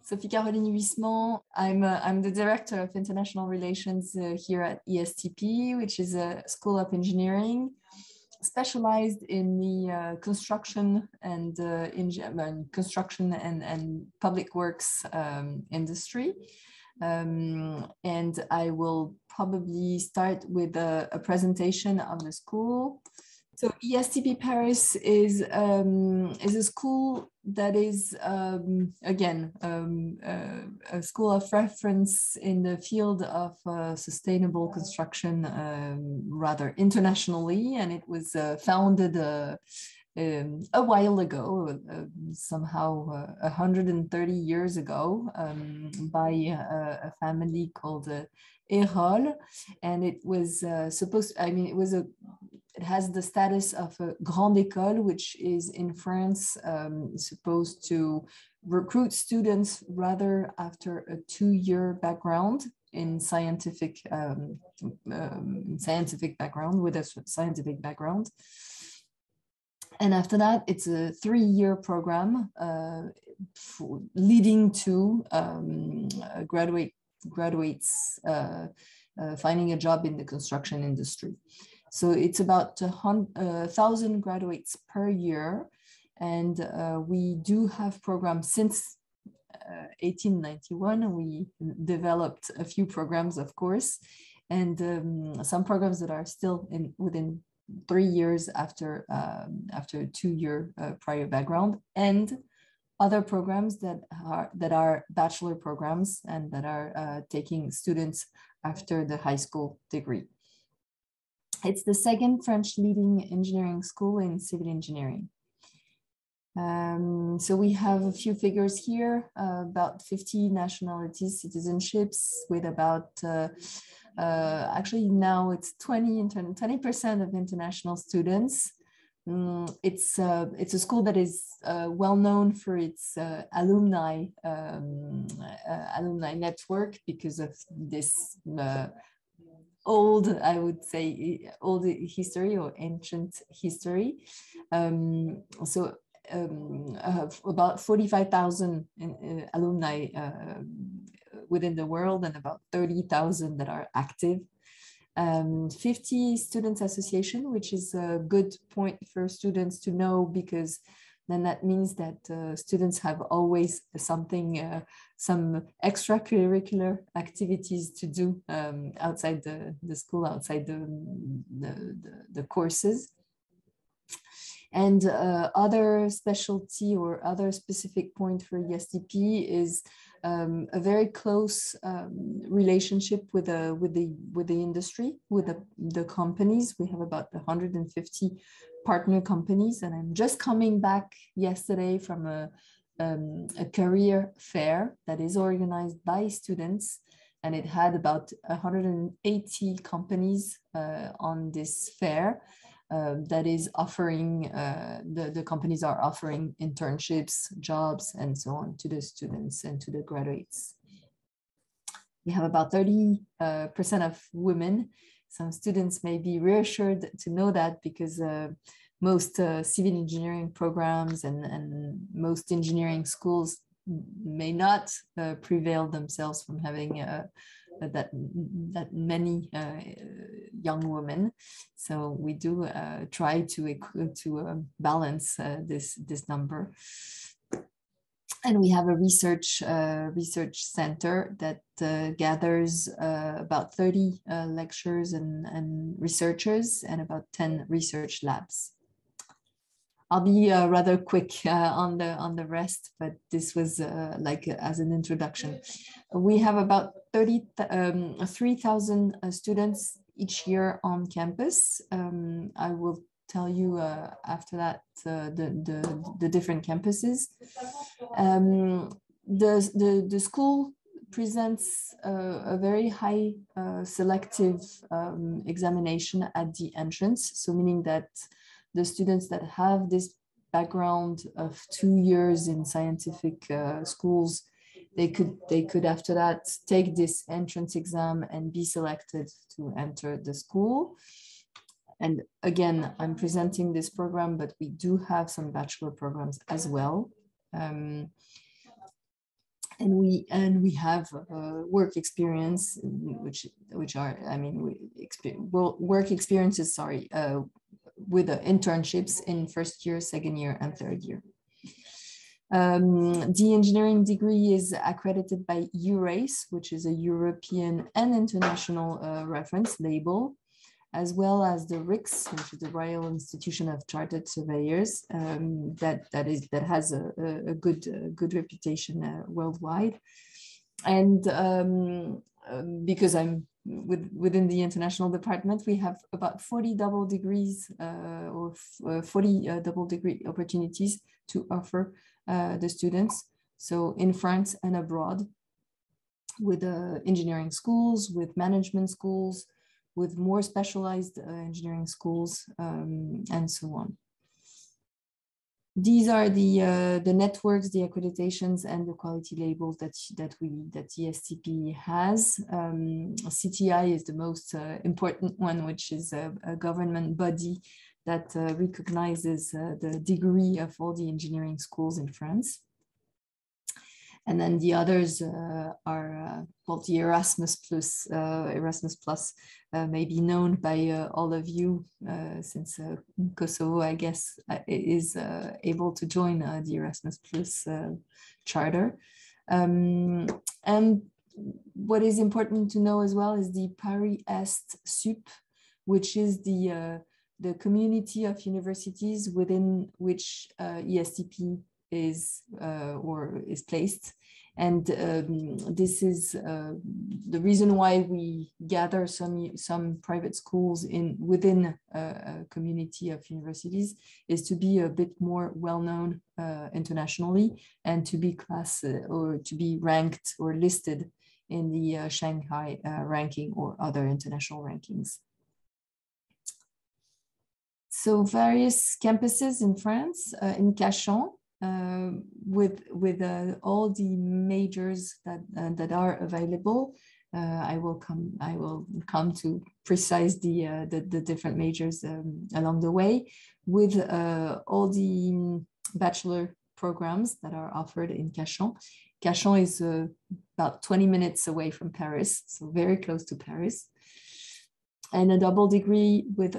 Sophie Caroline Huisman. I'm the Director of International Relations here at ESTP, which is a School of Engineering specialized in the construction and public works industry. And I will probably start with a presentation of the school. So ESTP Paris is a school that is, again, a school of reference in the field of sustainable construction rather internationally. And it was founded a while ago, somehow 130 years ago, by a family called École. And it was supposed, it has the status of a grande école, which is in France supposed to recruit students rather after a 2-year background in scientific background, with a scientific background. And after that, it's a 3-year program leading to graduates finding a job in the construction industry. So it's about 1,000 graduates per year. And we do have programs since 1891. We developed a few programs, of course, and some programs that are still within 3 years after a 2-year prior background, and other programs that are bachelor programs and that are taking students after the high school degree. It's the second French leading engineering school in civil engineering. So we have a few figures here, about 50 nationalities, citizenships, with about, actually now it's 20% of international students. It's a school that is well known for its alumni network because of this old, I would say, old history or ancient history. So about 45,000 alumni within the world, and about 30,000 that are active. 50 students association, which is a good point for students to know, because then that means that students have always something, some extracurricular activities to do outside the school, outside the courses. And other specialty or other specific point for ESTP is a very close relationship with the industry, with the companies. We have about 150 partner companies, and I'm just coming back yesterday from a career fair that is organized by students, and it had about 180 companies on this fair. That is offering, the companies are offering internships, jobs, and so on to the students and to the graduates. We have about 30% of women. Some students may be reassured to know that, because most civil engineering programs and most engineering schools may not prevail themselves from having that many young women. So we do try to balance this number. And we have a research center that gathers about 30 lecturers and researchers, and about 10 research labs. I'll be rather quick on the rest, but this was like as an introduction. We have about 3,000 students each year on campus. I will tell you after that the different campuses. The school presents a very high selective examination at the entrance, so meaning that the students that have this background of 2 years in scientific schools, they could after that take this entrance exam and be selected to enter the school. And again, I'm presenting this program, but we do have some bachelor programs as well. and we have work experience, which are, I mean, work experiences, sorry, with internships in first year, second year, and third year. The engineering degree is accredited by EURACE, which is a European and international reference label, as well as the RICS, which is the Royal Institution of Chartered Surveyors, that has a good reputation worldwide. And because I'm within the international department, we have about 40 double degrees or 40 double degree opportunities to offer the students. So in France and abroad, with engineering schools, with management schools, with more specialized engineering schools, and so on. These are the networks, the accreditations, and the quality labels that ESTP has. CTI is the most important one, which is a government body that recognizes the degree of all the engineering schools in France. And then the others are called the Erasmus Plus, may be known by all of you, since Kosovo, I guess, is able to join the Erasmus Plus charter. And what is important to know as well is the Paris Est SUP, which is the community of universities within which ESTP is placed. And this is the reason why we gather some private schools within a community of universities, is to be a bit more well-known internationally, and to be or to be ranked or listed in the Shanghai ranking or other international rankings. So various campuses in France, in Cachan, with all the majors that are available. I will come to precise the different majors along the way, with all the bachelor programs that are offered in Cachan. Cachan is about 20 minutes away from Paris, so very close to Paris. And a double degree with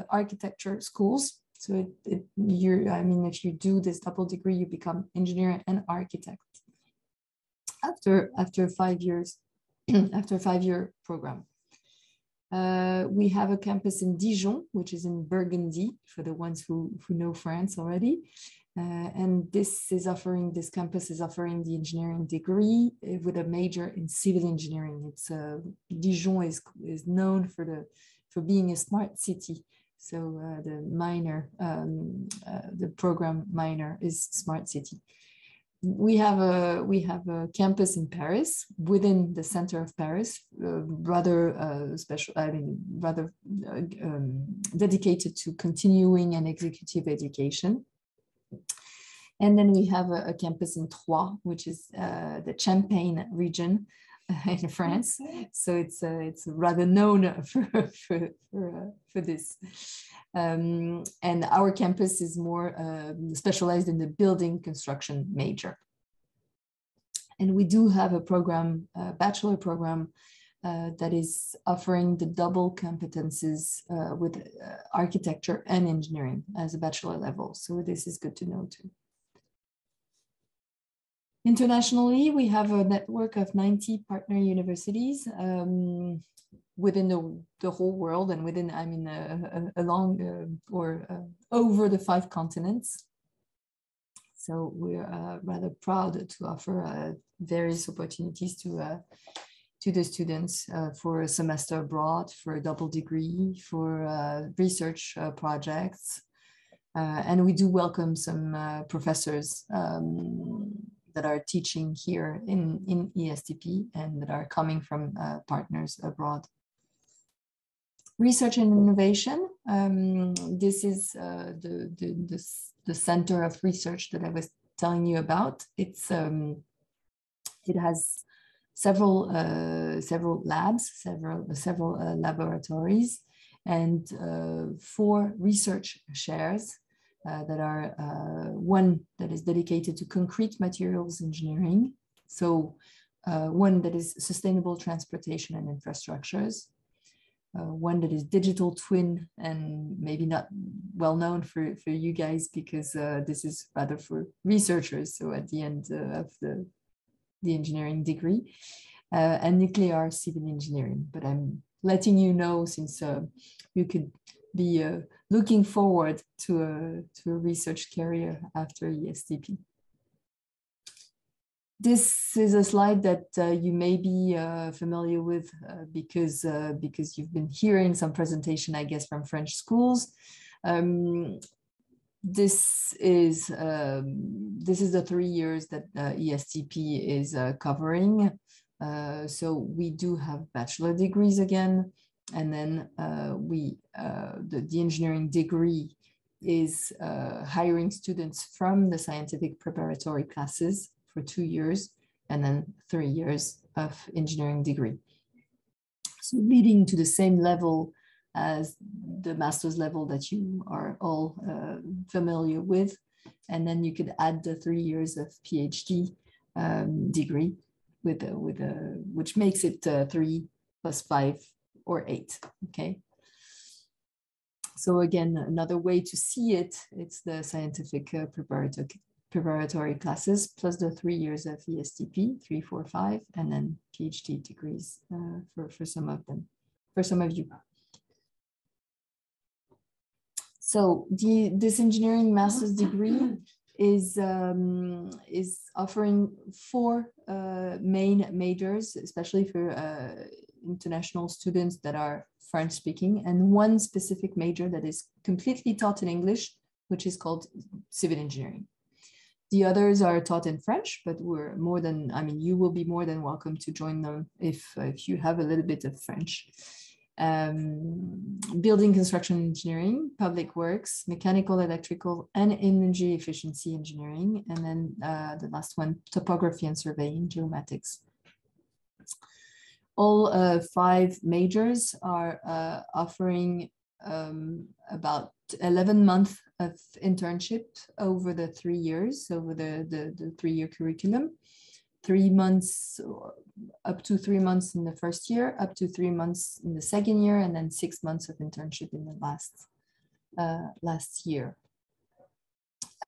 architecture schools. So if you do this double degree, you become engineer and architect after 5 years, after a 5-year program. We have a campus in Dijon, which is in Burgundy, for the ones who know France already. And this campus is offering the engineering degree with a major in civil engineering. Dijon is known for being a smart city. So the program minor is smart city. We have a campus in Paris, within the center of Paris, rather dedicated to continuing and executive education. And then we have a campus in Troyes, which is the Champagne region in France. So it's rather known for this. And our campus is more specialized in the building construction major. And we do have a program, a bachelor program, that is offering the double competences with architecture and engineering as a bachelor level. So this is good to know too. Internationally, we have a network of 90 partner universities within the whole world, and within, along or over the 5 continents. So we're rather proud to offer various opportunities to the students for a semester abroad, for a double degree, for research projects. And we do welcome some professors that are teaching here in ESTP and that are coming from partners abroad. Research and innovation. This is the center of research that I was telling you about. It has several labs, several laboratories, and 4 research shares that are one that is dedicated to concrete materials engineering. So one that is sustainable transportation and infrastructures. One that is digital twin and maybe not well known for you guys because this is rather for researchers. So at the end of the engineering degree, and nuclear civil engineering. But I'm letting you know since you could be looking forward to a research career after ESTP. This is a slide that you may be familiar with because you've been hearing some presentation, I guess, from French schools. This is the 3 years that ESTP is covering. So we do have bachelor degrees again, and then the engineering degree is hiring students from the scientific preparatory classes for 2 years, and then 3 years of engineering degree. So leading to the same level as the master's level that you are all familiar with. And then you could add the 3 years of PhD degree which makes it 3 + 5 or 8, okay? So again, another way to see it, it's the scientific preparatory classes plus the 3 years of ESTP, 3, 4, 5, and then PhD degrees for some of them, for some of you. So this engineering master's degree is offering 4 main majors, especially for international students that are French speaking, and 1 specific major that is completely taught in English, which is called civil engineering. The others are taught in French, but you will be more than welcome to join them if you have a little bit of French. Building construction engineering, public works, mechanical, electrical, and energy efficiency engineering. And then the last one, topography and surveying, geomatics. All 5 majors are offering about 11 months of internship over the 3 years, over the 3-year curriculum. 3 months, up to 3 months in the first year, up to 3 months in the second year, and then 6 months of internship in the last year.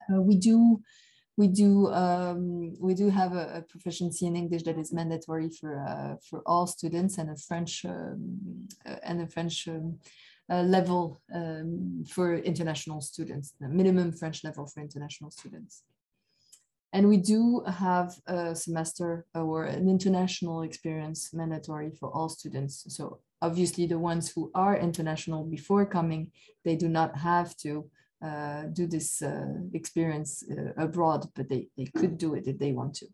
We do have a proficiency in English that is mandatory for all students, and a French level for international students, the minimum French level for international students. And we do have a semester or an international experience mandatory for all students. So obviously the ones who are international before coming, they do not have to do this experience abroad, but they could do it if they want to.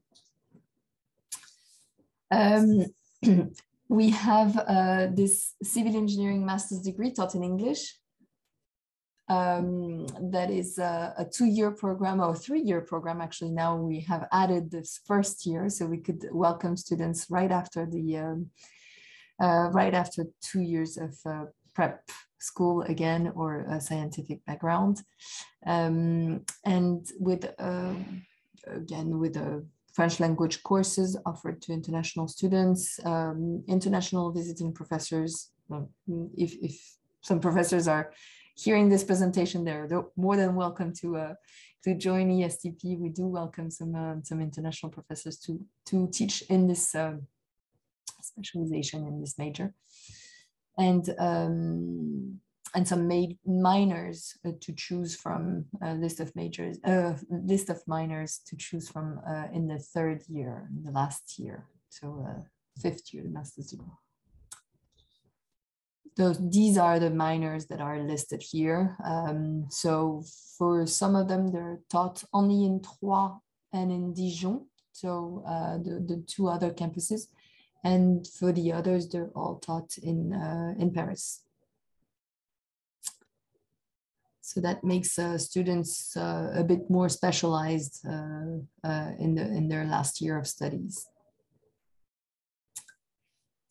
We have this civil engineering master's degree taught in English. That is a 2-year program, or 3-year program. Actually, now we have added this first year, so we could welcome students right after 2 years of prep school again, or a scientific background, and with French language courses offered to international students, international visiting professors. If some professors are hearing this presentation, they're more than welcome to join ESTP. We do welcome some international professors to teach in this specialization in this major, and some minors to choose from, a list of minors to choose from in the 3rd year, in the last year, so 5th year master's degree. These are the minors that are listed here. So for some of them, they're taught only in Troyes and in Dijon, so the 2 other campuses. And for the others, they're all taught in Paris. So that makes students a bit more specialized in their last year of studies.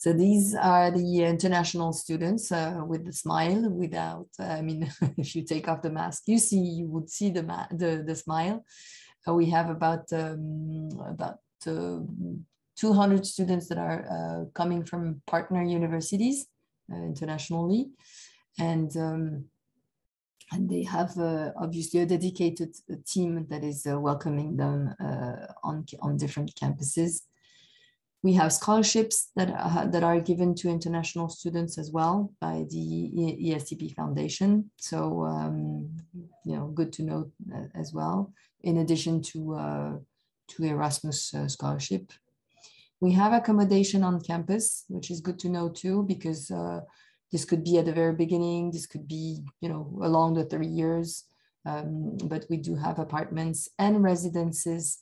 So these are the international students with the smile, without, I mean, if you take off the mask, you would see the smile. We have about 200 students that are coming from partner universities internationally. And they have obviously a dedicated team that is welcoming them on different campuses. We have scholarships that are given to international students as well by the ESTP Foundation. So, you know, good to know as well, in addition to Erasmus scholarship. We have accommodation on campus, which is good to know too, because this could be at the very beginning, this could be, you know, along the 3 years, but we do have apartments and residences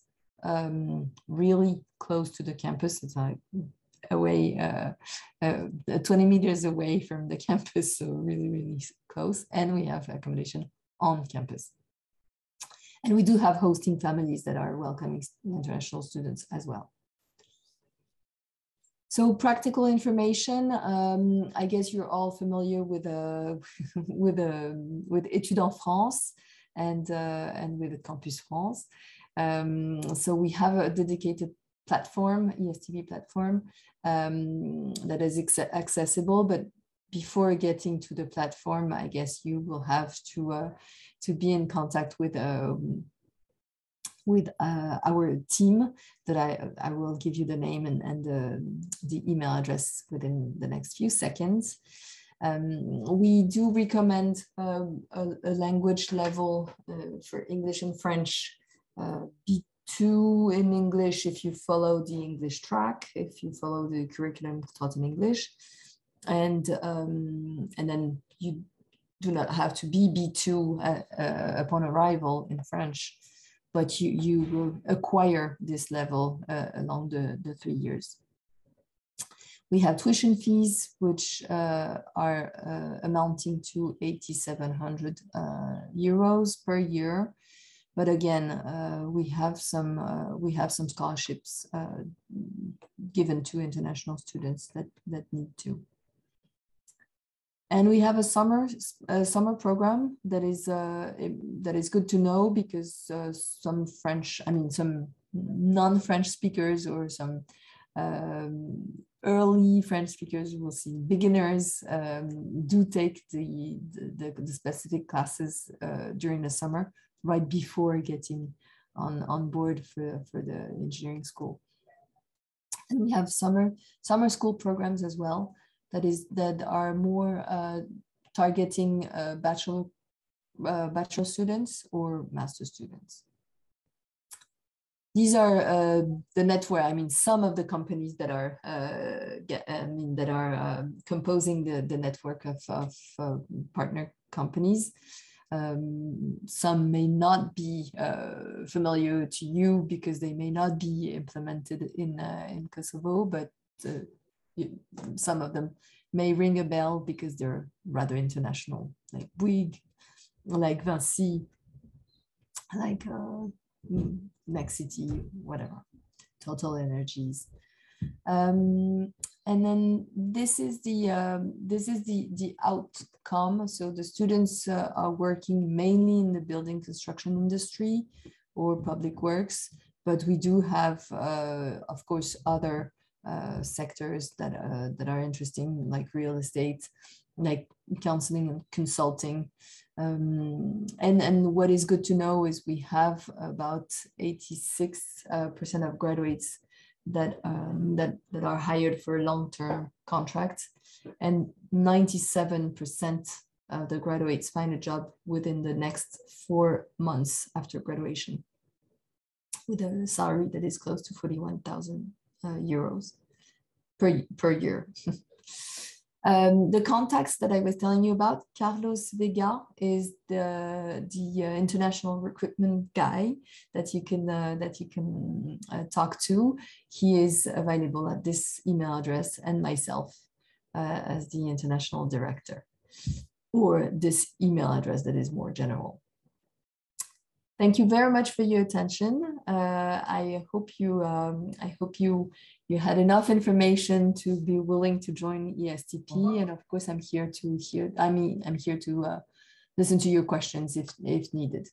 really close to the campus. It's like away, 20 meters away from the campus, so really, really close. And we have accommodation on campus. And we do have hosting families that are welcoming international students as well. So practical information, I guess you're all familiar with Études en France and with Campus France. So we have a dedicated platform, ESTP platform, that is accessible. But before getting to the platform, I guess you will have to be in contact with our team that I will give you the name and the email address within the next few seconds. We do recommend a language level for English and French, B2 in English if you follow the English track, if you follow the curriculum taught in English, and then you do not have to be B2 upon arrival in French, but you will acquire this level along the 3 years. We have tuition fees, which are amounting to 8,700 euros per year. But again, we have some scholarships given to international students that need to. And we have a summer program that is good to know, because some non-French speakers or some early French speakers, we'll see beginners, do take the specific classes during the summer, right before getting on board for the engineering school. And we have summer school programs as well, that are more targeting bachelor students or master students. These are the network. I mean, some of the companies that are composing the network of partner companies. Some may not be familiar to you because they may not be implemented in Kosovo, but some of them may ring a bell because they're rather international, like Bouygues, like Vinci, like Nexity, whatever, Total Energies. And then this is the outcome. So the students are working mainly in the building construction industry or public works, but we do have, of course, other sectors that are interesting, like real estate, like counseling and consulting. And what is good to know is we have about 86% of graduates that are hired for long-term contracts, and 97% of the graduates find a job within the next 4 months after graduation, with a salary that is close to 41,000 euros per year. The contacts that I was telling you about, Carlos Vega is the international recruitment guy that you can talk to. He is available at this email address, and myself as the international director, or this email address that is more general. Thank you very much for your attention. I hope you had enough information to be willing to join ESTP, and of course, I'm here to listen to your questions if needed.